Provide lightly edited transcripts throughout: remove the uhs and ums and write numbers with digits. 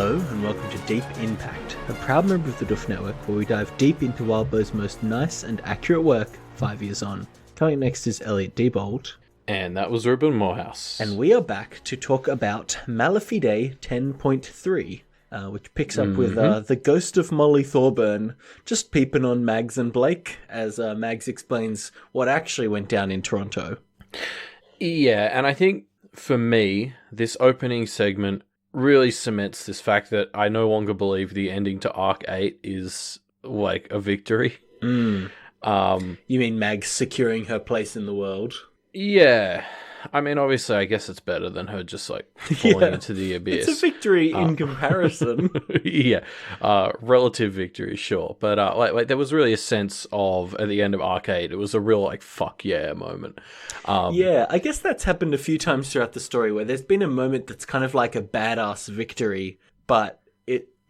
Hello and welcome to Deep In Pact, a proud member of the Doof Network where we dive deep into Wildbow's most nice and accurate work 5 years on. Coming next is Elliot Diebold. And that was Ruben Morehouse. And we are back to talk about Mala Fide 10.3, which picks up with the ghost of Molly Thorburn just peeping on Mags and Blake as Mags explains what actually went down in Toronto. Yeah, and I think for me, this opening segment really cements this fact that I no longer believe the ending to Arc 8 is like a victory. You mean Mags securing her place in the world? Yeah. I mean, obviously, I guess it's better than her just, like, falling into the abyss. It's a victory in comparison. Yeah. Relative victory, sure. But, like, there was really a sense of, at the end of Arc 8, it was a real, like, fuck yeah moment. Yeah, I guess that's happened a few times throughout the story, where there's been a moment that's kind of like a badass victory, but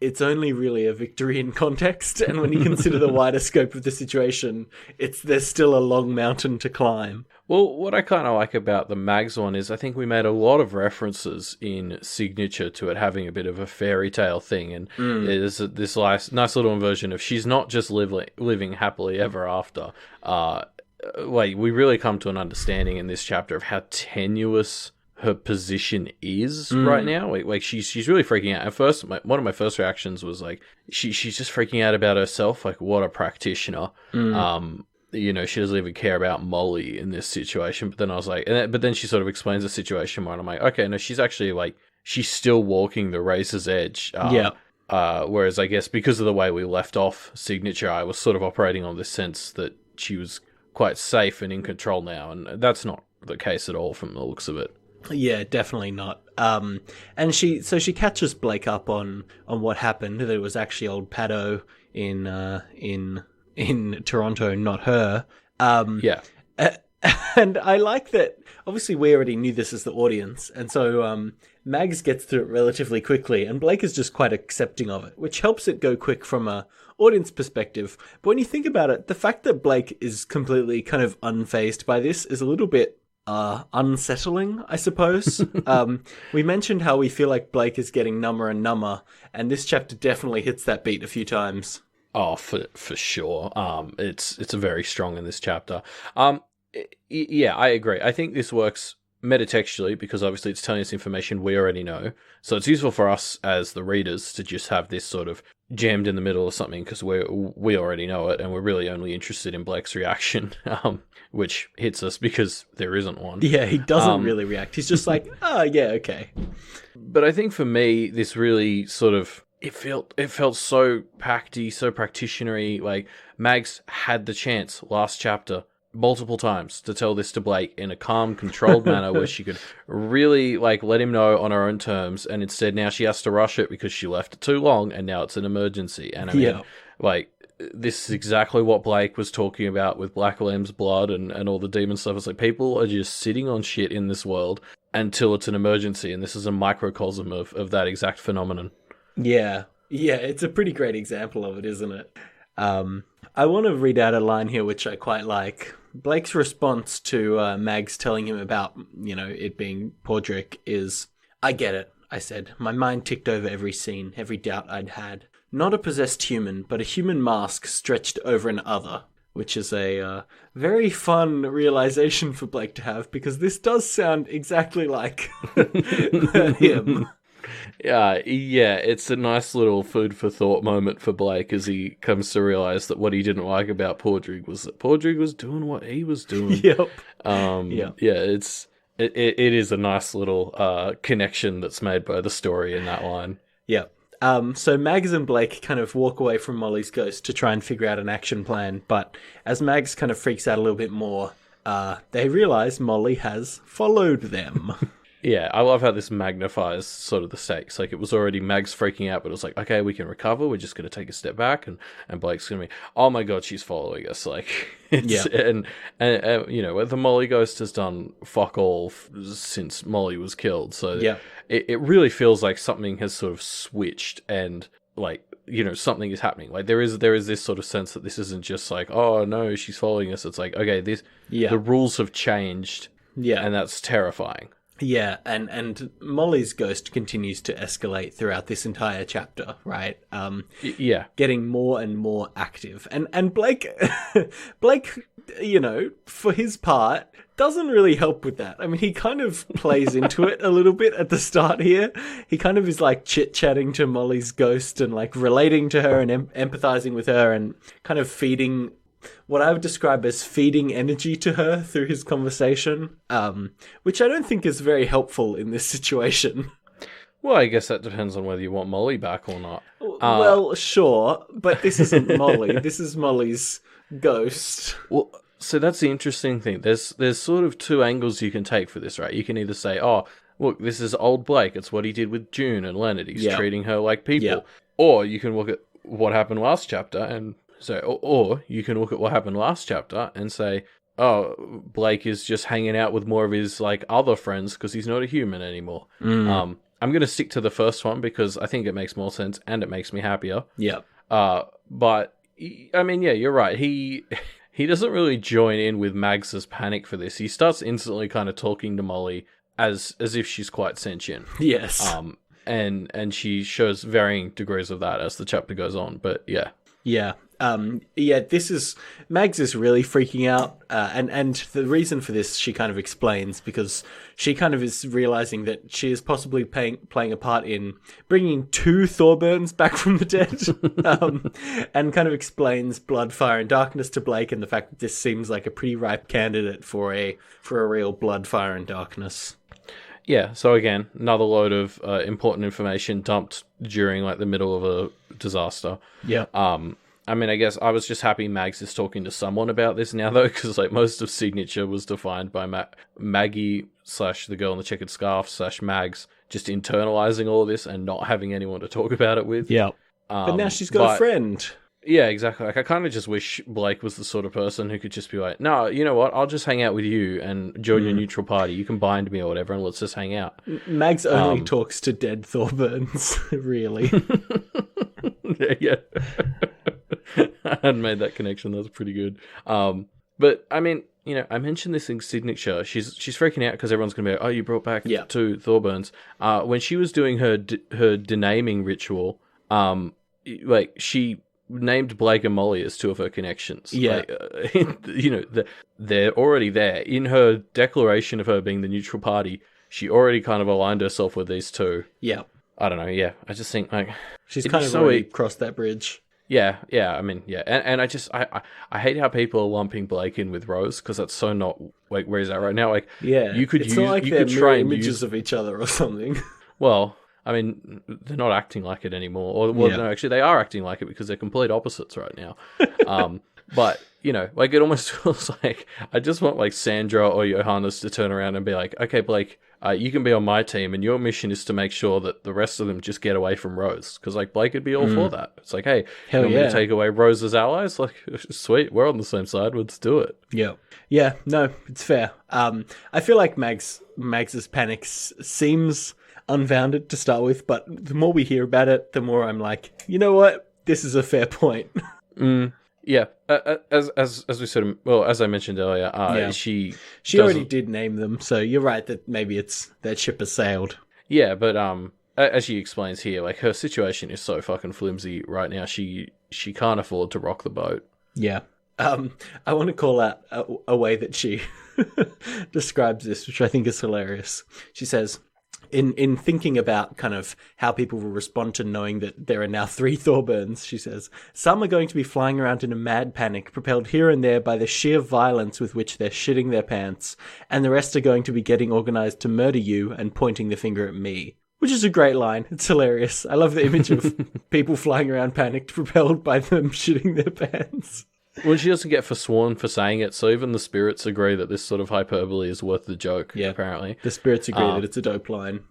it's only really a victory in context, and when you consider the wider scope of the situation, there's still a long mountain to climb. Well, what I kind of like about the Mags one is I think we made a lot of references in Signature to it having a bit of a fairy tale thing, and there's this nice little inversion of she's not just living happily ever after. Like, we really come to an understanding in this chapter of how tenuous her position is right now. Like she's really freaking out. At first, one of my first reactions was like, she's just freaking out about herself. Like, what a practitioner. You know, she doesn't even care about Molly in this situation. But then I was like, but then she sort of explains the situation more, and I'm like, okay, no, she's actually like, she's still walking the razor's edge. Whereas I guess because of the way we left off Signature, I was sort of operating on this sense that she was quite safe and in control now, and that's not the case at all from the looks of it. Yeah, definitely not. And she catches Blake up on what happened. That it was actually old Paddo in Toronto, not her. Yeah. And I like that. Obviously, we already knew this as the audience, and so Mags gets through it relatively quickly, and Blake is just quite accepting of it, which helps it go quick from a audience perspective. But when you think about it, the fact that Blake is completely kind of unfazed by this is a little bit unsettling, I suppose. We mentioned how we feel like Blake is getting number and number, and this chapter definitely hits that beat a few times. Oh, for sure. It's very strong in this chapter. Yeah, I agree. I think this works metatextually because obviously it's telling us information we already know. So it's useful for us as the readers to just have this sort of jammed in the middle of something because we already know it, and we're really only interested in Blake's reaction, which hits us because there isn't one. Yeah, he doesn't really react. He's just like, oh, yeah, okay. But I think for me, this really sort of, it felt so pacty, so practitioner-y. Like, Mags had the chance last chapter multiple times to tell this to Blake in a calm, controlled manner where she could really like let him know on her own terms, and instead now she has to rush it because she left it too long and now it's an emergency. And I mean, like, this is exactly what Blake was talking about with Black Lamb's blood and all the demon stuff. It's like, people are just sitting on shit in this world until it's an emergency, and this is a microcosm of that exact phenomenon. Yeah, it's a pretty great example of it, isn't it? I want to read out a line here which I quite like. Blake's response to Mags telling him about, it being Podrick is, "I get it," I said. My mind ticked over every scene, every doubt I'd had. Not a possessed human, but a human mask stretched over an other, which is a very fun realization for Blake to have, because this does sound exactly like him. Yeah, it's a nice little food for thought moment for Blake as he comes to realize that what he didn't like about Podrick was that Podrick was doing what he was doing. Yep. Yeah, it is a nice little connection that's made by the story in that line. Yeah. So Mags and Blake kind of walk away from Molly's ghost to try and figure out an action plan, but as Mags kind of freaks out a little bit more, they realize Molly has followed them. Yeah, I love how this magnifies sort of the stakes. Like, it was already Mags freaking out, but it was like, okay, we can recover. We're just going to take a step back, and Blake's going to be, oh my god, she's following us. Like, and the Molly ghost has done fuck all since Molly was killed. So it really feels like something has sort of switched, and like, something is happening. Like, there is this sort of sense that this isn't just like, oh no, she's following us. It's like, okay, the rules have changed, and that's terrifying. Yeah, and Molly's ghost continues to escalate throughout this entire chapter, right? Yeah. Getting more and more active. And Blake, Blake, you know, for his part, doesn't really help with that. I mean, he kind of plays into it a little bit at the start here. He kind of is like chit-chatting to Molly's ghost and like relating to her and empathizing with her and kind of feeding what I would describe as feeding energy to her through his conversation, which I don't think is very helpful in this situation. Well, I guess that depends on whether you want Molly back or not. Well, sure, but this isn't Molly. This is Molly's ghost. Well, so that's the interesting thing. There's sort of two angles you can take for this, right? You can either say, oh, look, this is old Blake. It's what he did with June and Leonard. He's treating her like people. Yep. Or you can look at what happened last chapter and say, or you can look at what happened last chapter and say, oh, Blake is just hanging out with more of his like other friends because he's not a human anymore. I'm going to stick to the first one because I think it makes more sense and it makes me happier. Yeah. But I mean, yeah, you're right. He doesn't really join in with Mags's panic for this. He starts instantly kind of talking to Molly as if she's quite sentient. Yes. And she shows varying degrees of that as the chapter goes on. But yeah. Yeah. This is... Mags is really freaking out, and the reason for this she kind of explains, because she kind of is realizing that she is possibly playing a part in bringing 2 Thorburns back from the dead, and kind of explains blood, fire, and darkness to Blake, and the fact that this seems like a pretty ripe candidate for a real blood, fire, and darkness. Yeah, so again, another load of important information dumped during like the middle of a disaster. Yeah. I mean, I guess I was just happy Mags is talking to someone about this now, though, because like most of Signature was defined by Maggie / the girl in the checkered scarf / Mags just internalizing all of this and not having anyone to talk about it with. Yeah. But now she's got a friend. Yeah, exactly. Like, I kind of just wish Blake was the sort of person who could just be like, no, you know what? I'll just hang out with you and join your neutral party. You can bind me or whatever, and let's just hang out. Mags only talks to dead Thorburns, really. Yeah. I hadn't made that connection. That was pretty good. But I mean, you know, I mentioned this in Signature. She's freaking out because everyone's gonna be like, "Oh, you brought back 2 Thorburns." When she was doing her denaming ritual, like she named Blake and Molly as 2 of her connections. Yeah, like, you know, they're already there in her declaration of her being the neutral party. She already kind of aligned herself with these 2. Yeah, I don't know. Yeah, I just think like she's kind of already crossed that bridge. Yeah. I mean, yeah, and I hate how people are lumping Blake in with Rose because that's so not like where he's at right now. Like, yeah, you could it's not like you they're could try and images of each other or something. Well, I mean, they're not acting like it anymore. Or no, actually, they are acting like it because they're complete opposites right now. But you know, like it almost feels like I just want like Sandra or Johannes to turn around and be like, okay, Blake, you can be on my team, and your mission is to make sure that the rest of them just get away from Rose. Because like Blake would be all for that. It's like, hey, you want me to take away Rose's allies? Like, sweet, we're on the same side. Let's do it. Yeah. No, it's fair. I feel like Mags's panic seems unfounded to start with, but the more we hear about it, the more I'm like, you know what? This is a fair point. Yeah, as we sort of, well, as I mentioned earlier, she already did name them, so you're right that maybe it's that ship has sailed. Yeah, but as she explains here, like her situation is so fucking flimsy right now. She can't afford to rock the boat. Yeah. I want to call out a way that she describes this, which I think is hilarious. She says, In thinking about kind of how people will respond to knowing that there are now 3 Thorburns, she says, some are going to be flying around in a mad panic, propelled here and there by the sheer violence with which they're shitting their pants, and the rest are going to be getting organized to murder you and pointing the finger at me. Which is a great line. It's hilarious. I love the image of people flying around panicked, propelled by them shitting their pants. Well, she doesn't get forsworn for saying it, so even the spirits agree that this sort of hyperbole is worth the joke, apparently. The spirits agree that it's a dope line.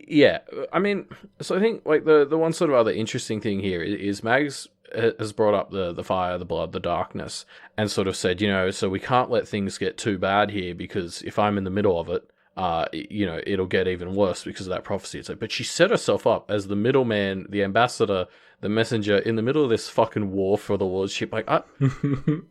Yeah, I mean, so I think like the one sort of other interesting thing here is Mags has brought up the fire, the blood, the darkness, and sort of said, you know, so we can't let things get too bad here because if I'm in the middle of it, it'll get even worse because of that prophecy. It's like, but she set herself up as the middleman, the ambassador, the messenger in the middle of this fucking war for the lordship. Like,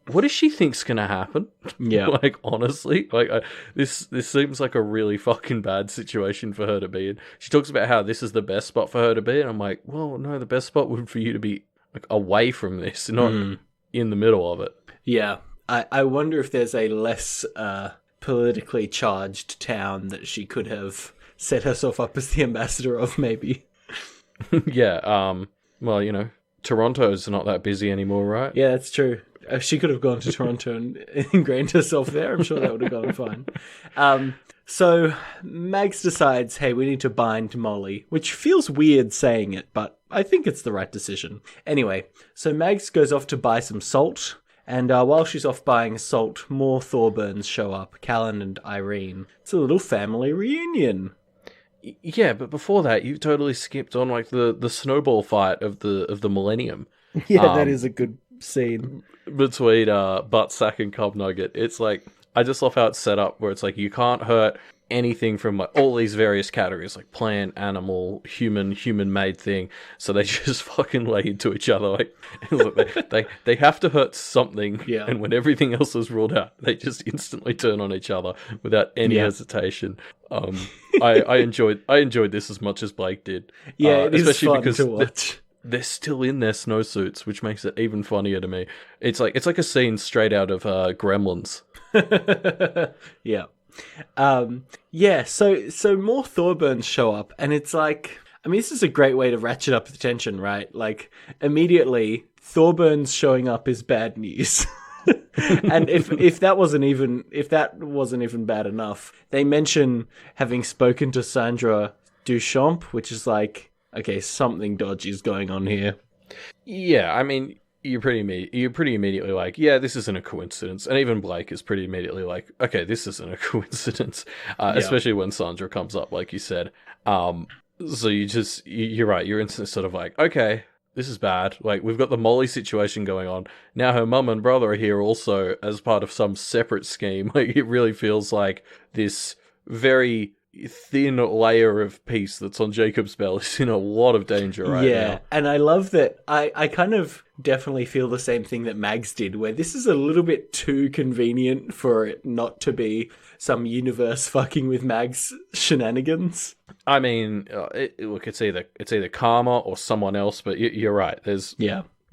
what does she think's gonna happen? Yeah. Like, honestly, like this seems like a really fucking bad situation for her to be in. She talks about how this is the best spot for her to be, and I'm like, well, no, the best spot would for you to be like away from this, not in the middle of it. Yeah. I wonder if there's a less politically charged town that she could have set herself up as the ambassador of, maybe. Yeah. Well, Toronto's not that busy anymore, right? Yeah, that's true. She could have gone to Toronto and ingrained herself there. I'm sure that would have gone fine. So Mags decides, hey, we need to bind Molly, which feels weird saying it, but I think it's the right decision. Anyway, so Mags goes off to buy some salt, and while she's off buying salt, more Thorburns show up, Callan and Irene. It's a little family reunion. Yeah, but before that, you totally skipped on like the snowball fight of the millennium. Yeah, that is a good scene between Buttsack and Cobb Nugget. It's like, I just love how it's set up where it's like you can't hurt anything from like all these various categories, like plant, animal, human made thing. So they just fucking lay into each other. Like look, they have to hurt something, yeah. And when everything else is ruled out, they just instantly turn on each other without any hesitation. I enjoyed this as much as Blake did. Yeah, it especially is fun because to watch. They're still in their snowsuits, which makes it even funnier to me. It's like a scene straight out of Gremlins. Yeah. So more Thorburns show up, and it's like, I mean, this is a great way to ratchet up the tension, right? Like, immediately, Thorburns showing up is bad news. And if that wasn't even bad enough, they mention having spoken to Sandra Duchamp, which is like, okay, something dodgy is going on here. Yeah, I mean, you're pretty immediately like, yeah, this isn't a coincidence. And even Blake is pretty immediately like, okay, this isn't a coincidence. Especially when Sandra comes up, like you said. So you're right. You're instantly sort of like, okay, this is bad. Like, we've got the Molly situation going on. Now her mum and brother are here also as part of some separate scheme. Like, it really feels like this very thin layer of peace that's on Jacob's bell is in a lot of danger right now. Yeah, and I love that. I kind of definitely feel the same thing that Mags did, where this is a little bit too convenient for it not to be some universe fucking with Mags shenanigans. I mean, look, it's either Karma or someone else, but you're right. This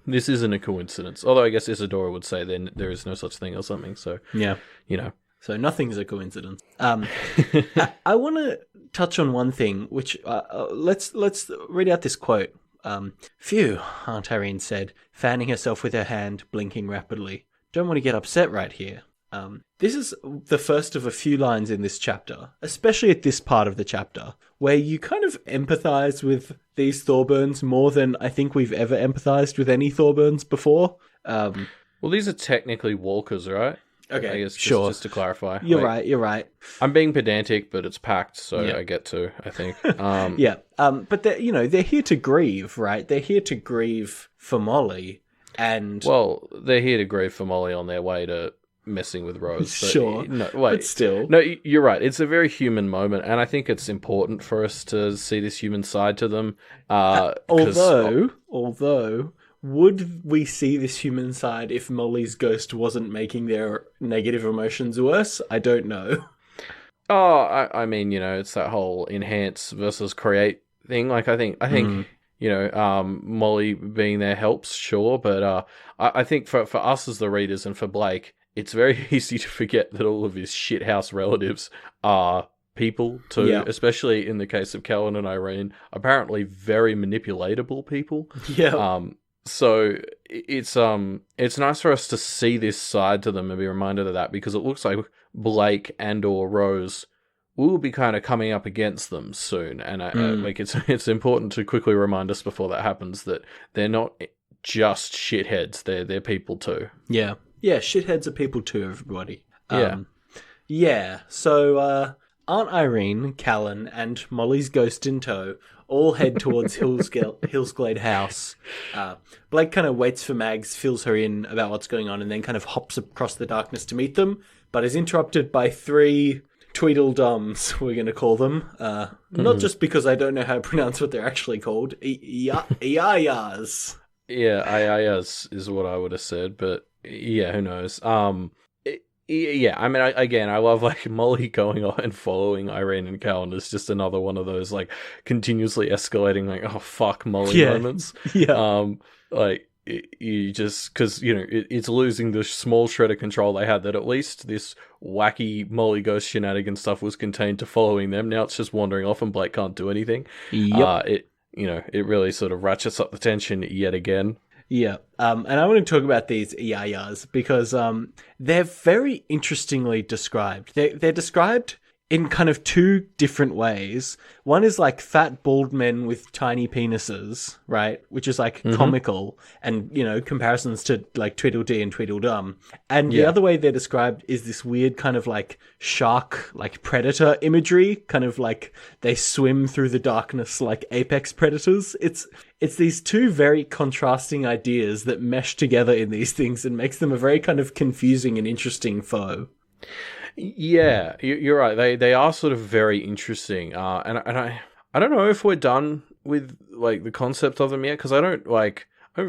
isn't a coincidence. Although I guess Isadora would say then there is no such thing or something. So yeah, So nothing's a coincidence. I want to touch on one thing, which let's read out this quote. Phew, Aunt Irene said, fanning herself with her hand, blinking rapidly. Don't want to get upset right here. This is the first of a few lines in this chapter, especially at this part of the chapter, where you kind of empathize with these Thorburns more than I think we've ever empathized with any Thorburns before. Well, these are technically walkers, right? Okay, I guess sure. Just to clarify. You're right. I'm being pedantic, but it's Pact, so I get to, I think. Yeah. But they're here to grieve, right? They're here to grieve for Molly, and well, they're here to grieve for Molly on their way to messing with Rose. Sure. No, wait. But still. No, you're right. It's a very human moment, and I think it's important for us to see this human side to them. Although, would we see this human side if Molly's ghost wasn't making their negative emotions worse? I don't know. Oh, I mean, it's that whole enhance versus create thing. Like, I think, Molly being there helps, sure, but I think for us as the readers and for Blake, it's very easy to forget that all of his shithouse relatives are people too, especially in the case of Callan and Irene, apparently very manipulatable people. Yeah. So it's nice for us to see this side to them and be reminded of that, because it looks like Blake and or Rose will be kind of coming up against them soon, and it's important to quickly remind us before that happens that they're not just shitheads; they're people too. Yeah, shitheads are people too. Everybody. Yeah. So Aunt Irene, Callan, and Molly's ghost in tow all head towards Hillsglade House. Blake kind of waits for Mags, fills her in about what's going on, and then kind of hops across the darkness to meet them, but is interrupted by three Tweedledums, we're going to call them. Not just because I don't know how to pronounce what they're actually called. Iayas. Yeah, IIS is what I would have said, but yeah, who knows? Yeah, I mean, I love like Molly going on and following Irene and Callan is just another one of those like continuously escalating like oh fuck Molly moments. Yeah. Like you just because it's losing the small shred of control they had that at least this wacky Molly ghost shenanigan stuff was contained to following them. Now it's just wandering off and Blake can't do anything. Yep. It really sort of ratchets up the tension yet again. Yeah, and I want to talk about these Iayas because they're very interestingly described. They're described in kind of two different ways. One is like fat bald men with tiny penises, right? Which is like comical and, comparisons to like Tweedledee and Tweedledum. And the other way they're described is this weird kind of like shark, like predator imagery, kind of like they swim through the darkness like apex predators. It's these two very contrasting ideas that mesh together in these things and makes them a very kind of confusing and interesting foe. Yeah, you're right. They are sort of very interesting. And I don't know if we're done with like the concept of them yet because I don't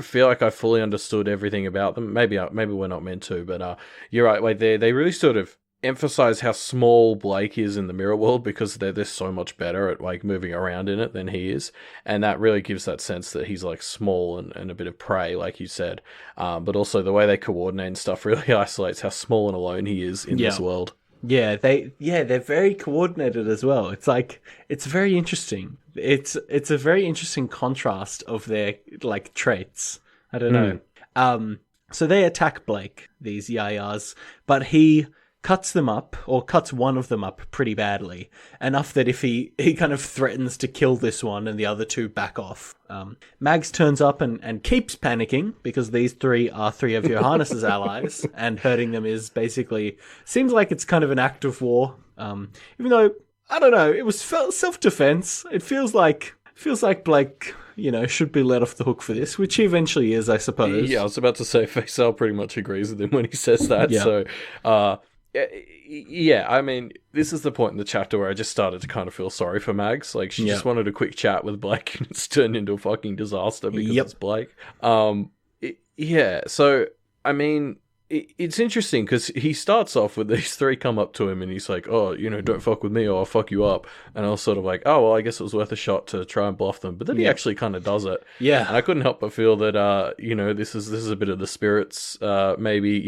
feel like I fully understood everything about them. Maybe we're not meant to, but you're right. Like they really sort of emphasize how small Blake is in the mirror world because they're so much better at like moving around in it than he is, and that really gives that sense that he's like small and a bit of prey, like you said. But also the way they coordinate and stuff really isolates how small and alone he is in this world. Yeah, they're very coordinated as well. It's like it's very interesting. It's a very interesting contrast of their like traits. I don't know. So they attack Blake, these Yayas, but he cuts them up, or cuts one of them up pretty badly. Enough that if he kind of threatens to kill this one and the other two back off. Mags turns up and keeps panicking because these three are three of Johannes's allies, and hurting them is basically, seems like it's kind of an act of war. Even though, I don't know, it was self-defense. It feels like Blake, should be let off the hook for this, which he eventually is, I suppose. Yeah, I was about to say Faisal pretty much agrees with him when he says that. Yeah. So, yeah, I mean, this is the point in the chapter where I just started to kind of feel sorry for Mags. Like, she just wanted a quick chat with Blake, and it's turned into a fucking disaster because it's Blake. So, I mean, it's interesting because he starts off with these three come up to him and he's like, oh, don't fuck with me or I'll fuck you up. And I was sort of like, oh, well, I guess it was worth a shot to try and bluff them. But then he actually kind of does it. Yeah. And I couldn't help but feel that, this is a bit of the spirits. Maybe,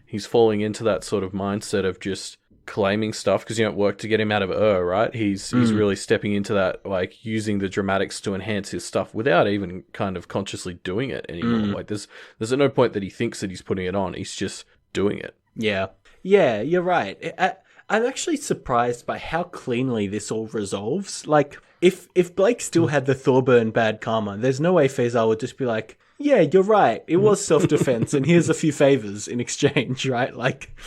he's falling into that sort of mindset of just claiming stuff because it worked to get him out of right? He's really stepping into that, like using the dramatics to enhance his stuff without even kind of consciously doing it anymore. Like there's at no point that he thinks that he's putting it on. He's just doing it. Yeah, you're right. I'm actually surprised by how cleanly this all resolves. Like if Blake still had the Thorburn bad karma, there's no way Faisal would just be like, yeah, you're right. It was self-defense, and here's a few favors in exchange, right? Like,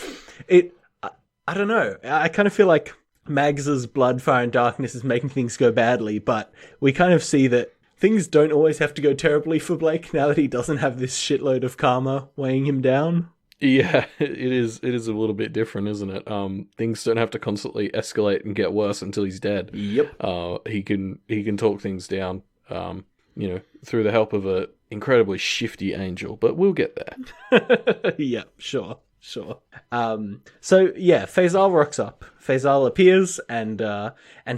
I don't know. I kind of feel like Mags's blood, fire, and darkness is making things go badly, but we kind of see that things don't always have to go terribly for Blake now that he doesn't have this shitload of karma weighing him down. Yeah, it is a little bit different, isn't it? Things don't have to constantly escalate and get worse until he's dead. Yep. He can talk things down, through the help of a incredibly shifty angel, but we'll get there. Yeah, sure. So Faisal rocks up. Faisal appears and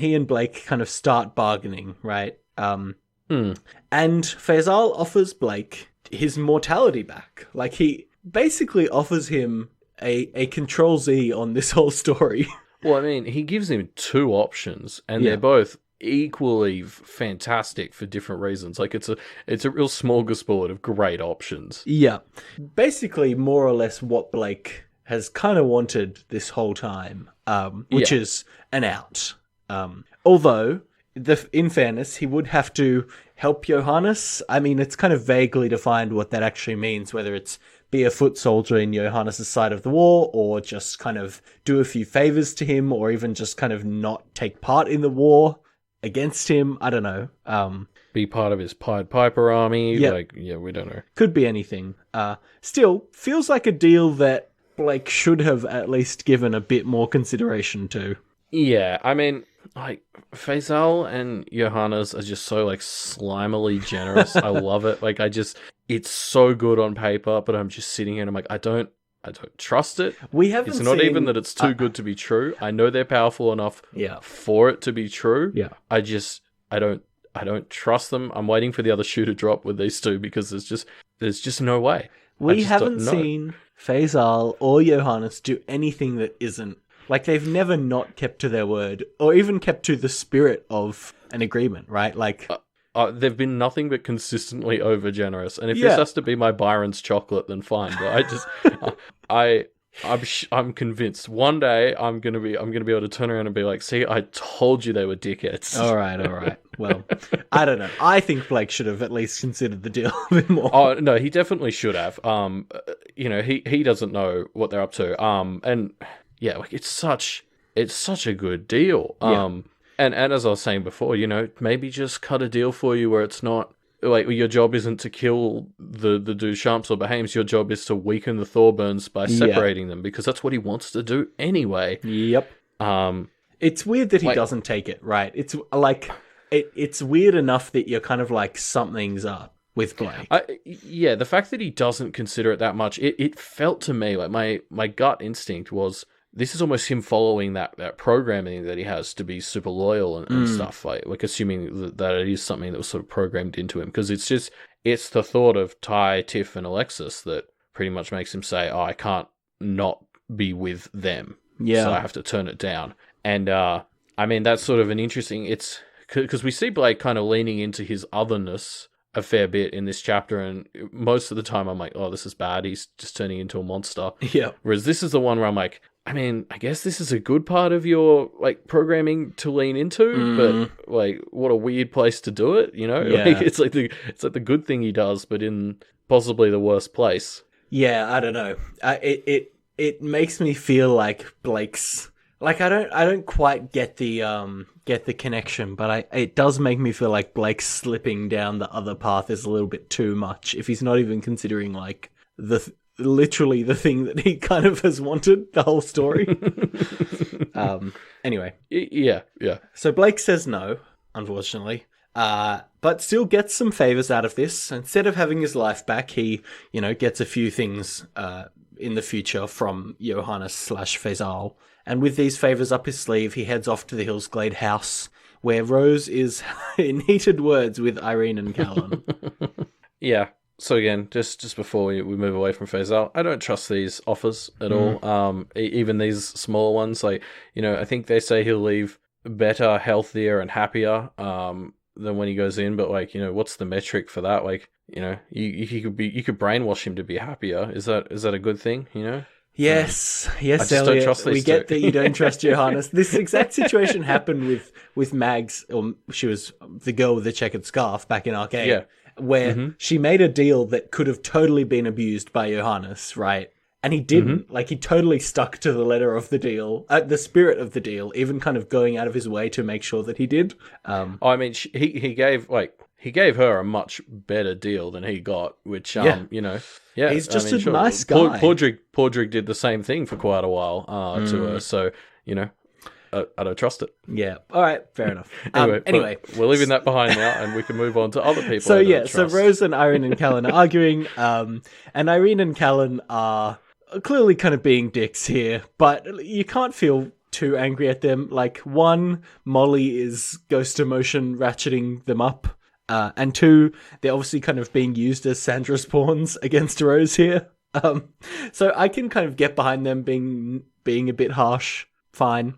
he and Blake kind of start bargaining, right? And Faisal offers Blake his mortality back. Like he basically offers him a Control Z on this whole story. Well, I mean, he gives him two options, and they're both equally fantastic for different reasons. Like it's a real smorgasbord of great options. Yeah, basically more or less what Blake has kind of wanted this whole time, which is an out. Although in fairness, he would have to help Johannes. I mean, it's kind of vaguely defined what that actually means, whether it's be a foot soldier in Johannes' side of the war, or just kind of do a few favors to him, or even just kind of not take part in the war against him. I don't know. Be part of his Pied Piper army. We don't know. Could be anything. Still, feels like a deal that Blake should have at least given a bit more consideration to. Yeah, I mean, like, Faisal and Johannes are just so, like, slimily generous. I love it. Like, it's so good on paper, but I'm just sitting here and I'm like, I don't trust it. It's not even that it's too good to be true. I know they're powerful enough for it to be true. Yeah. I don't trust them. I'm waiting for the other shoe to drop with these two because there's just no way. We haven't seen Faisal or Johannes do anything that isn't. Like, they've never not kept to their word, or even kept to the spirit of an agreement, right? Like, they've been nothing but consistently over generous. And if this has to be my Byron's chocolate, then fine. But I'm convinced one day I'm gonna be able to turn around and be like, see, I told you they were dickheads. All right. Well, I don't know. I think Blake should have at least considered the deal a bit more. Oh no, he definitely should have. He doesn't know what they're up to. And yeah, like it's such a good deal. And as I was saying before, maybe just cut a deal for you where it's not like your job isn't to kill the Duchamps or Behames. Your job is to weaken the Thorburns by separating them, because that's what he wants to do anyway. Yep. It's weird that he doesn't take it, right? It's like it's weird enough that you're kind of like, something's up with Blake. The fact that he doesn't consider it that much, it felt to me like my gut instinct was, this is almost him following that programming that he has to be super loyal and stuff, like assuming that it is something that was sort of programmed into him, because it's the thought of Ty, Tiff, and Alexis that pretty much makes him say, oh, I can't not be with them, so I have to turn it down. And I mean, that's sort of an interesting, it's because we see Blake kind of leaning into his otherness a fair bit in this chapter, and most of the time I'm like, oh, this is bad, he's just turning into a monster. Yeah. Whereas this is the one where I'm like, I mean, I guess this is a good part of your, like, programming to lean into, but, like, what a weird place to do it, Yeah. Like, it's like the good thing he does, but in possibly the worst place. Yeah, I don't know. It makes me feel like Blake's, like, I don't quite get the connection, but it does make me feel like Blake's slipping down the other path is a little bit too much, if he's not even considering, like, literally the thing that he kind of has wanted the whole story. Anyway. Yeah. So Blake says no, unfortunately, but still gets some favors out of this. Instead of having his life back, he, gets a few things in the future from Johannes / Faisal. And with these favors up his sleeve, he heads off to the Hillsglade house, where Rose is in heated words with Irene and Callan. Yeah. So again, just before we move away from Faisal, I don't trust these offers at all. Even these smaller ones, like, I think they say he'll leave better, healthier, and happier than when he goes in. But like, what's the metric for that? Like, you could brainwash him to be happier. Is that a good thing? Yes, Elliot. We get that you don't trust Johannes. This exact situation happened with Mags, or she was the girl with the checkered scarf back in Arcade. Yeah. Where she made a deal that could have totally been abused by Johannes, right? And he didn't. Like, he totally stuck to the letter of the deal, the spirit of the deal, even kind of going out of his way to make sure that he did. I mean, he gave her a much better deal than he got, which, he's just a nice guy. Podrick did the same thing for quite a while to her, so, I don't trust it. Yeah. All right. Fair enough. Anyway, we're leaving that behind now, and we can move on to other people. So Rose and Irene and Callan are arguing, and Irene and Callan are clearly kind of being dicks here, but you can't feel too angry at them. Like, one, Molly is ghost emotion ratcheting them up, and two, they're obviously kind of being used as Sandra's pawns against Rose here. So I can kind of get behind them being a bit harsh. Fine.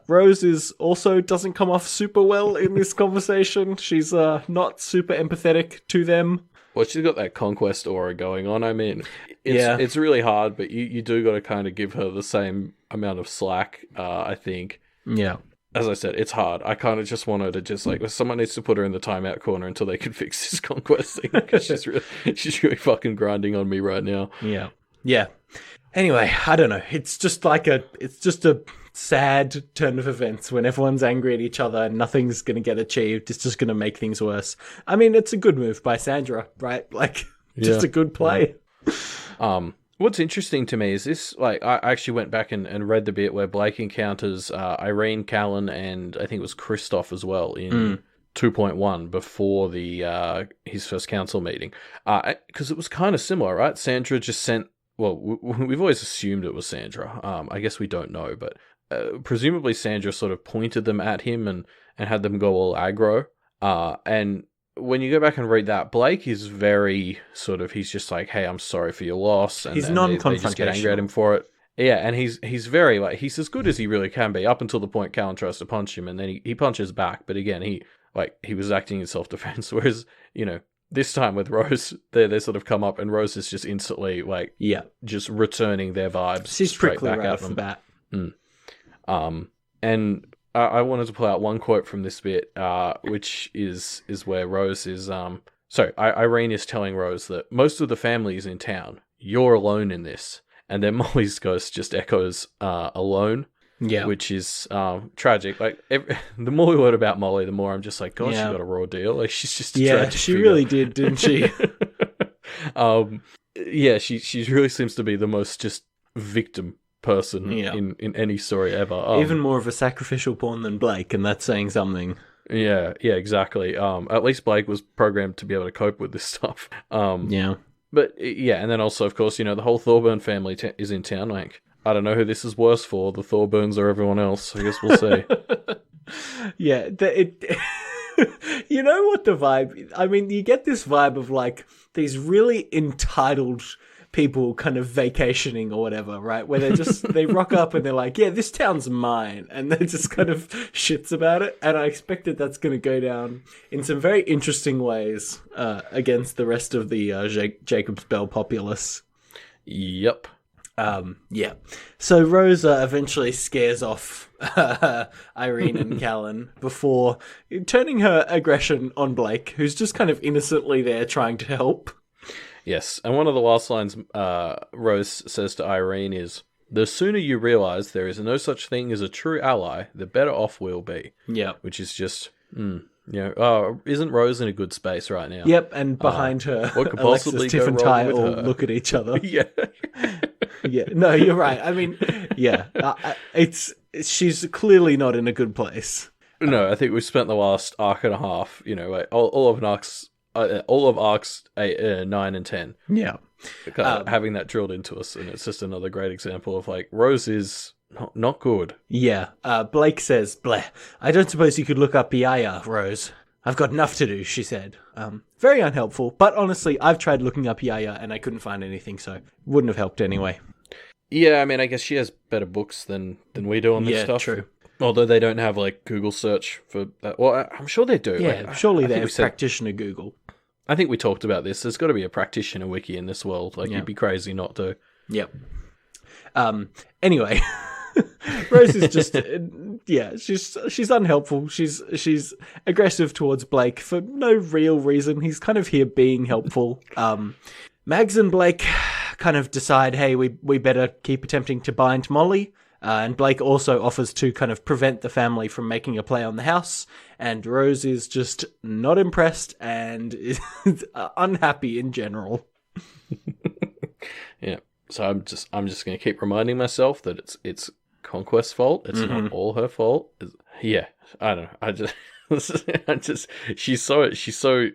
Rose is also doesn't come off super well in this conversation. She's not super empathetic to them. Well, she's got that conquest aura going on. I mean, it's really hard, but you do got to kind of give her the same amount of slack, I think. Yeah. As I said, it's hard. I kind of just want her to just like, someone needs to put her in the timeout corner until they can fix this conquest thing, because she's really fucking grinding on me right now. Yeah. Yeah. Anyway, I don't know. It's just a sad turn of events when everyone's angry at each other and nothing's going to get achieved. It's just going to make things worse. I mean, it's a good move by Sandra, right? Like, just a good play. Yeah. What's interesting to me is this, like, I actually went back and read the bit where Blake encounters Irene, Callan, and I think it was Christoph as well in 2.1 before the his first council meeting. Because it was kind of similar, right? Sandra just sent, well, we've always assumed it was Sandra. I guess we don't know, but presumably Sandra sort of pointed them at him and had them go all aggro. And when you go back and read that, Blake is very sort of, he's just like, hey, I'm sorry for your loss. And He's they just get angry at him for it. Yeah, and he's very, like, he's as good as he really can be up until the point Callan tries to punch him, and then he punches back. But again, he was acting in self-defense. Whereas, this time with Rose, they sort of come up, and Rose is just instantly, like, just returning their vibes. She's straight prickly back right at off them. the bat. And I wanted to pull out one quote from this bit, which is where Rose is... Irene is telling Rose that most of the family is in town. You're alone in this. And then Molly's ghost just echoes, alone. Yeah. Which is tragic. Like, the more we learn about Molly, the more I'm just like, God, she got a raw deal. Like, she's just a tragic she figure. really did, didn't she? She really seems to be the most just victim person in any story ever. Even more of a sacrificial pawn than Blake, and that's saying something. Yeah, exactly. At least Blake was programmed to be able to cope with this stuff. But yeah, and then also, of course, the whole Thorburn family is in town. Like, I don't know who this is worse for, the Thorburns or everyone else. I guess we'll see. Yeah, you know what the vibe... I mean, you get this vibe of, like, these really entitled people kind of vacationing or whatever, right? Where they rock up and they're like, yeah, this town's mine. And they're just kind of shits about it. And I expected that's going to go down in some very interesting ways against the rest of the Jacob's Bell populace. Yep. So Rosa eventually scares off Irene and Callan before turning her aggression on Blake, who's just kind of innocently there trying to help. Yes, and one of the last lines Rose says to Irene is, the sooner you realise there is no such thing as a true ally, the better off we'll be. Yeah. Which is just, isn't Rose in a good space right now? Yep, and behind her, what could Alexis, possibly Tiff, go and wrong Ty with all her? look at each other. Yeah. Yeah, no, you're right. I mean, she's clearly not in a good place. No, I think we spent the last arc and a half, like all of arcs 8, 9 and 10. Yeah. Having that drilled into us, and it's just another great example of, like, Rose is not good. Yeah. Blake says, bleh, I don't suppose you could look up Yaya, Rose. I've got enough to do, she said. Very unhelpful, but honestly, I've tried looking up Yaya and I couldn't find anything, so wouldn't have helped anyway. Yeah, I mean, I guess she has better books than we do on this stuff. Yeah, true. Although they don't have, like, Google search for that. Well, I'm sure they do. Yeah, like, surely they have practitioner Google. I think we talked about this. There's got to be a practitioner wiki in this world. Like, you'd be crazy not to. Yep. Anyway, Rose is just, she's unhelpful. She's aggressive towards Blake for no real reason. He's kind of here being helpful. Mags and Blake kind of decide, hey, we better keep attempting to bind Molly. And Blake also offers to kind of prevent the family from making a play on the house. And Rose is just not impressed and is unhappy in general. Yeah. So I'm just going to keep reminding myself that it's Conquest's fault. It's not all her fault. Yeah. I don't know. She's so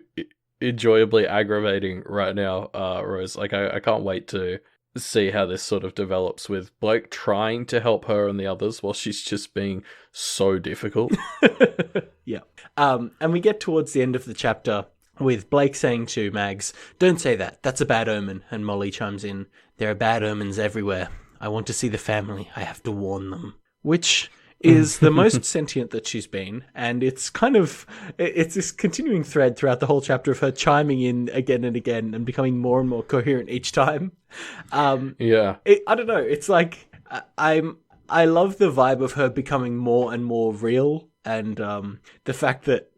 enjoyably aggravating right now, Rose. Like, I can't wait to see how this sort of develops with Blake trying to help her and the others while she's just being so difficult. Yeah. And we get towards the end of the chapter with Blake saying to Mags, don't say that. That's a bad omen. And Molly chimes in, there are bad omens everywhere. I want to see the family. I have to warn them. Which is the most sentient that she's been, and it's this continuing thread throughout the whole chapter of her chiming in again and again and becoming more and more coherent each time. I don't know, it's like I love the vibe of her becoming more and more real, and the fact that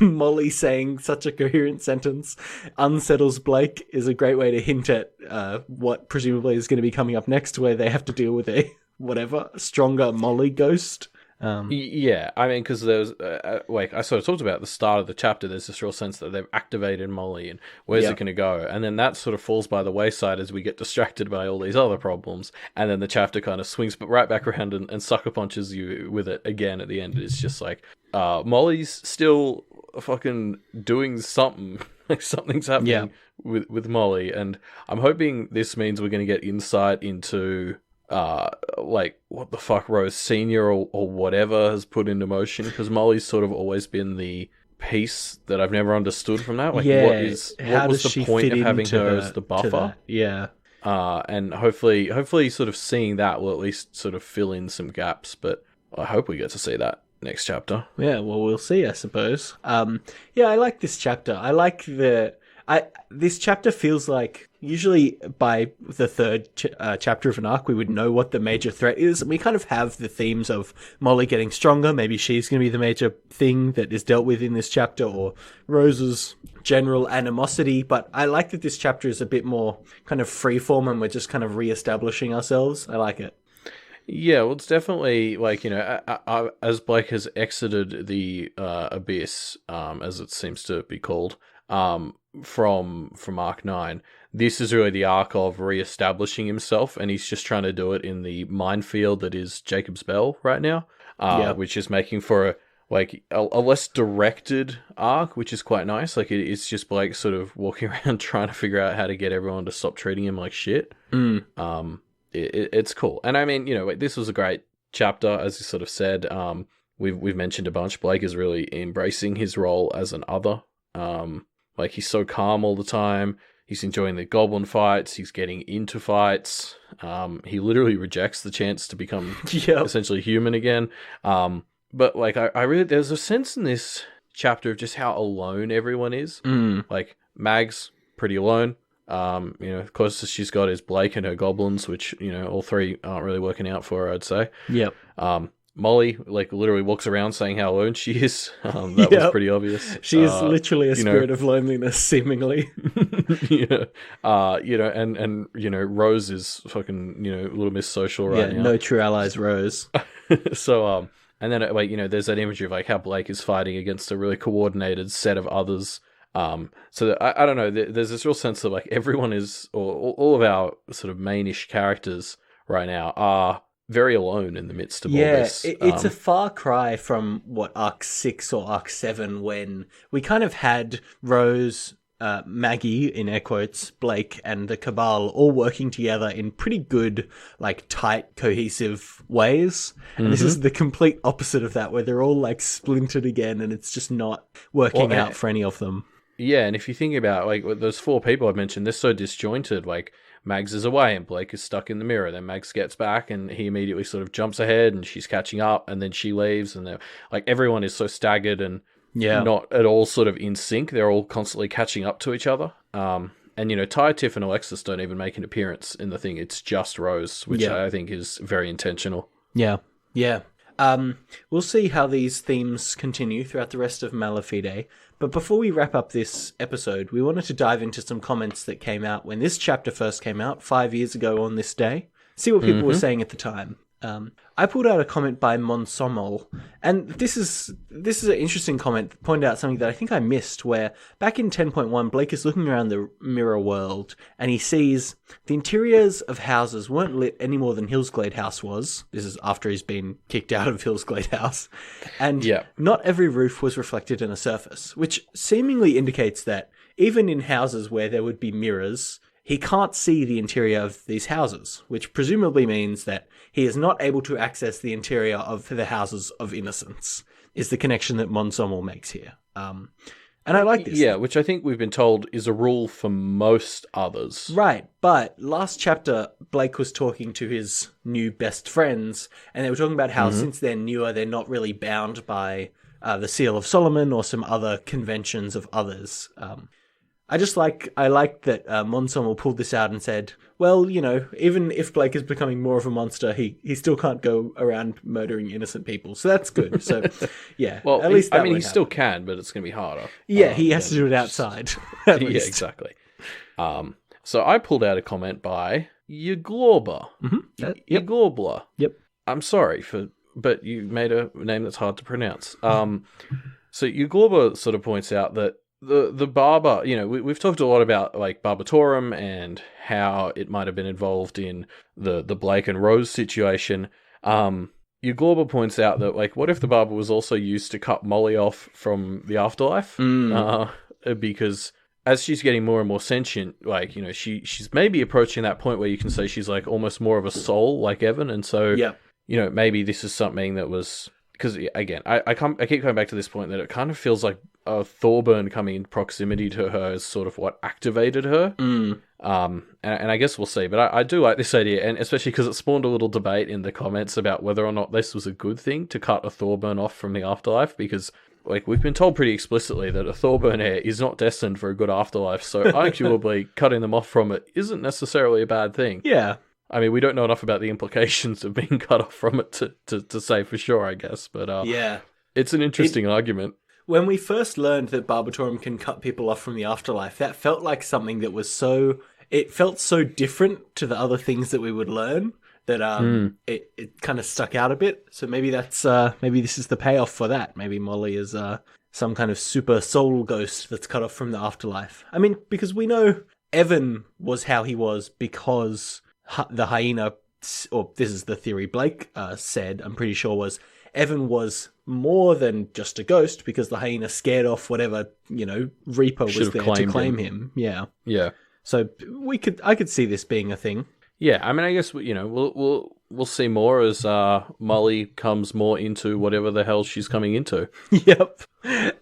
Molly saying such a coherent sentence unsettles Blake is a great way to hint at what presumably is going to be coming up next, where they have to deal with a stronger Molly ghost. Yeah, I mean, because there's like I sort of talked about at the start of the chapter, there's this real sense that they've activated Molly, and where's it going to go? And then that sort of falls by the wayside as we get distracted by all these other problems, and then the chapter kind of swings right back around and sucker punches you with it again at the end. It's just like Molly's still fucking doing something. Like something's happening with Molly, and I'm hoping this means we're going to get insight into like what the fuck Rose Senior or whatever has put into motion, because Molly's sort of always been the piece that I've never understood from that. Like, what was the point of having her as the buffer? Yeah. And hopefully sort of seeing that will at least sort of fill in some gaps, but I hope we get to see that next chapter. Yeah, well, we'll see, I suppose. Yeah, I like this chapter. I like this chapter feels like usually by the third chapter of an arc, we would know what the major threat is. And we kind of have the themes of Molly getting stronger. Maybe she's going to be the major thing that is dealt with in this chapter, or Rose's general animosity. But I like that this chapter is a bit more kind of freeform and we're just kind of re-establishing ourselves. I like it. Yeah, well, it's definitely like, as Blake has exited the abyss, as it seems to be called, from Arc 9, this is really the arc of re-establishing himself, and he's just trying to do it in the minefield that is Jacob's Bell right now, which is making for a less directed arc, which is quite nice. Like, it's just Blake sort of walking around trying to figure out how to get everyone to stop treating him like shit. It's cool. And I mean, this was a great chapter, as you sort of said. We've mentioned a bunch. Blake is really embracing his role as an other. Like, he's so calm all the time. He's enjoying the goblin fights. He's getting into fights. He literally rejects the chance to become essentially human again. But like, I really, there's a sense in this chapter of just how alone everyone is. Like, Mag's pretty alone. Closest she's got is Blake and her goblins, which, all three aren't really working out for her, I'd say. Yep. Molly, like, literally walks around saying how alone she is. That was pretty obvious. She is literally a spirit of loneliness, seemingly. And Rose is fucking, a little Miss Social right now. No true allies, Rose. So, and then, there's that imagery of, like, how Blake is fighting against a really coordinated set of others. So that, I don't know, there's this real sense of, like, everyone is, or all of our sort of mainish characters right now are very alone in the midst of all this. It's a far cry from what Arc 6 or Arc 7, when we kind of had Rose, Maggie, in air quotes, Blake, and the Cabal all working together in pretty good, like, tight, cohesive ways. And this is the complete opposite of that, where they're all, like, splintered again, and it's just not working out for any of them. Yeah, and if you think about, like, those four people I've mentioned, they're so disjointed. Like, Mags is away and Blake is stuck in the mirror. Then Mags gets back and he immediately sort of jumps ahead and she's catching up, and then she leaves, and like, everyone is so staggered and not at all sort of in sync. They're all constantly catching up to each other. And, Ty, Tiff, and Alexis don't even make an appearance in the thing. It's just Rose, which I think is very intentional. Yeah. We'll see how these themes continue throughout the rest of Mala Fide. But before we wrap up this episode, we wanted to dive into some comments that came out when this chapter first came out 5 years ago on this day. See what people were saying at the time. I pulled out a comment by Monsomol, and this is an interesting comment that pointed out something that I think I missed, where back in 10.1, Blake is looking around the mirror world, and he sees the interiors of houses weren't lit any more than Hillsglade House was. This is after he's been kicked out of Hillsglade House. And not every roof was reflected in a surface, which seemingly indicates that even in houses where there would be mirrors, he can't see the interior of these houses, which presumably means that he is not able to access the interior of the houses of innocence, is the connection that Monsomol makes here. And I like this. Yeah, which I think we've been told is a rule for most others. Right, but last chapter, Blake was talking to his new best friends, and they were talking about how since they're newer, they're not really bound by the Seal of Solomon or some other conventions of others. I like that Monsomol pulled this out and said, well, even if Blake is becoming more of a monster, he still can't go around murdering innocent people. So that's good. So, yeah. Well, at least he still can, but it's going to be harder. Yeah, he has to do it outside. Yeah, exactly. So I pulled out a comment by Yagloba. Yagloba. Yep. I'm sorry for but you made a name that's hard to pronounce. So Uglorba sort of points out that the barber, we've talked a lot about like Barbatorum and how it might have been involved in the Blake and Rose situation. Uglorba points out that, like, what if the barber was also used to cut Molly off from the afterlife? Because as she's getting more and more sentient, like, she's maybe approaching that point where you can say she's like almost more of a soul like Evan, and so maybe this is something that was, because again, I keep coming back to this point that it kind of feels like Thorburn coming in proximity to her is sort of what activated her. And I guess we'll see, but I do like this idea, and especially because it spawned a little debate in the comments about whether or not this was a good thing to cut a Thorburn off from the afterlife, because like we've been told pretty explicitly that a Thorburn heir is not destined for a good afterlife, so arguably cutting them off from it isn't necessarily a bad thing. Yeah. I mean, we don't know enough about the implications of being cut off from it to say for sure, I guess, but it's an interesting argument. When we first learned that Barbatorum can cut people off from the afterlife, that felt like something that was it felt so different to the other things that we would learn that it kind of stuck out a bit. So maybe maybe this is the payoff for that. Maybe Molly is some kind of super soul ghost that's cut off from the afterlife. I mean, because we know Evan was how he was because the hyena, or this is the theory Blake said, I'm pretty sure, was Evan was more than just a ghost because the hyena scared off whatever, Reaper was there to claim him. Yeah. Yeah. So I could see this being a thing. Yeah, I mean, I guess we'll see more as Molly comes more into whatever the hell she's coming into. Yep.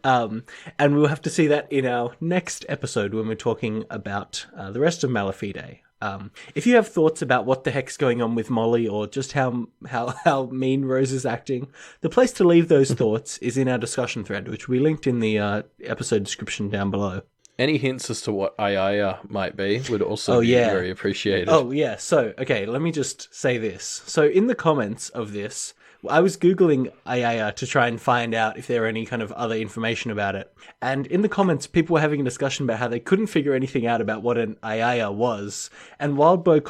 And we'll have to see that in our next episode when we're talking about the rest of Mala Fide. If you have thoughts about what the heck's going on with Molly, or just how mean Rose is acting, the place to leave those thoughts is in our discussion thread, which we linked in the episode description down below. Any hints as to what Ayaya might be would also be very appreciated. Oh, yeah. So, okay, let me just say this. So, in the comments of this, I was Googling Ayaya to try and find out if there were any kind of other information about it. And in the comments, people were having a discussion about how they couldn't figure anything out about what an Ayaya was. And Wildbow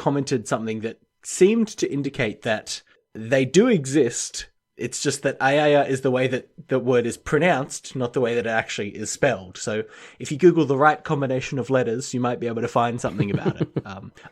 commented something that seemed to indicate that they do exist. It's just that Ayaya is the way that the word is pronounced, not the way that it actually is spelled. So if you Google the right combination of letters, you might be able to find something about it.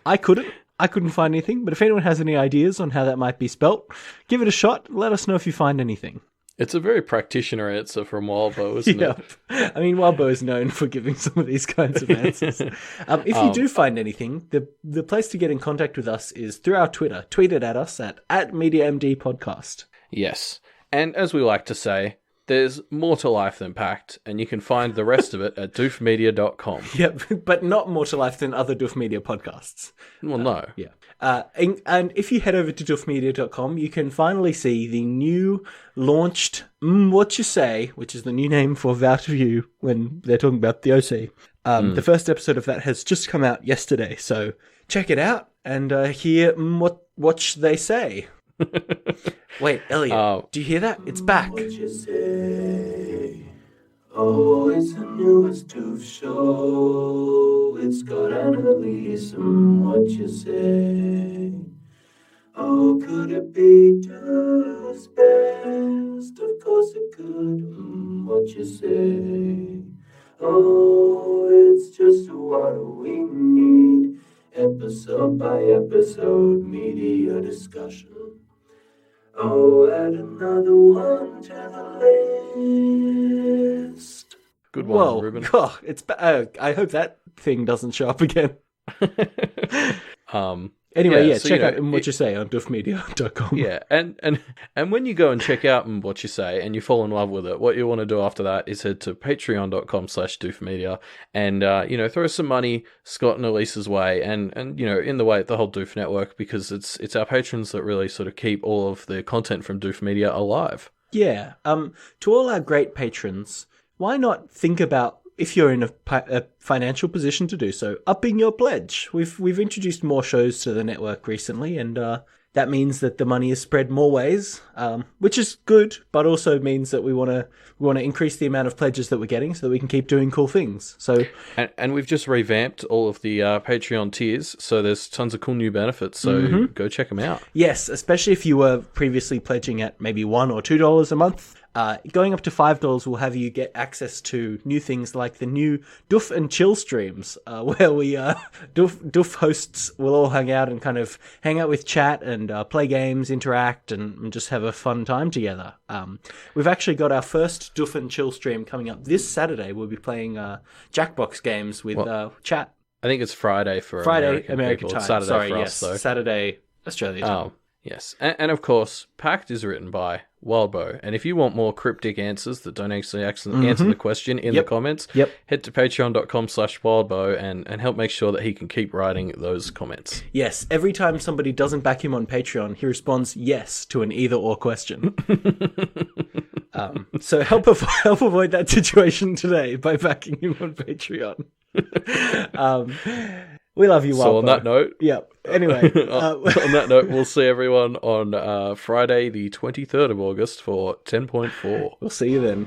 I couldn't find anything, but if anyone has any ideas on how that might be spelt, give it a shot. Let us know if you find anything. It's a very practitioner answer from Wildbow, isn't it? I mean, Wildbow is known for giving some of these kinds of answers. If you do find anything, the place to get in contact with us is through our Twitter. Tweet it at us at @MediaMDPodcast. Yes. And as we like to say, there's more to life than Pact, and you can find the rest of it at doofmedia.com. Yep, but not more to life than other Doof Media podcasts. Well, no. Yeah. And if you head over to doofmedia.com, you can finally see the new launched What You Say, which is the new name for Vow to You when they're talking about the OC. The first episode of that has just come out yesterday, so check it out and hear what they say. Wait, Elliot, do you hear that? It's back. What you say? Oh, it's a newest Doof show. It's got Annalise, what you say? Oh, could it be Doof's best? Of course it could, what you say? Oh, it's just what we need. Episode by episode media discussion. Oh, add another one to the list. Good one, Ruben. Oh, I hope that thing doesn't show up again. Anyway, so, check out What You Say on doofmedia.com. Yeah, and when you go and check out What You Say and you fall in love with it, what you want to do after that is head to patreon.com/doofmedia and, throw some money Scott and Elise's way and in the way of the whole Doof network, because it's our patrons that really sort of keep all of the content from Doof Media alive. Yeah. To all our great patrons, why not think about, if you're in a financial position to do so, upping your pledge. We've introduced more shows to the network recently, and that means that the money is spread more ways, which is good, but also means that we want to increase the amount of pledges that we're getting so that we can keep doing cool things. So, and we've just revamped all of the Patreon tiers, so there's tons of cool new benefits. So go check them out. Yes, especially if you were previously pledging at maybe $1 or $2 a month. Going up to $5 will have you get access to new things like the new Doof and Chill streams, where we Doof hosts will all hang out and kind of hang out with chat and play games, interact, and just have a fun time together. We've actually got our first Doof and Chill stream coming up this Saturday. We'll be playing Jackbox games with chat. I think it's Friday for American people. time. It's Saturday Sorry, for yes, us, though. Saturday Australia time. Oh, yes. And of course, Pact is written by Wildbow. And if you want more cryptic answers that don't actually answer the question in the comments, head to patreon.com/wildbow and help make sure that he can keep writing those comments. Yes, every time somebody doesn't back him on Patreon, he responds yes to an either-or question. So help avoid that situation today by backing him on Patreon. We love you, Wildbow. So on that note... Yep. Anyway. On that note, we'll see everyone on Friday the 23rd of August for 10.4. We'll see you then.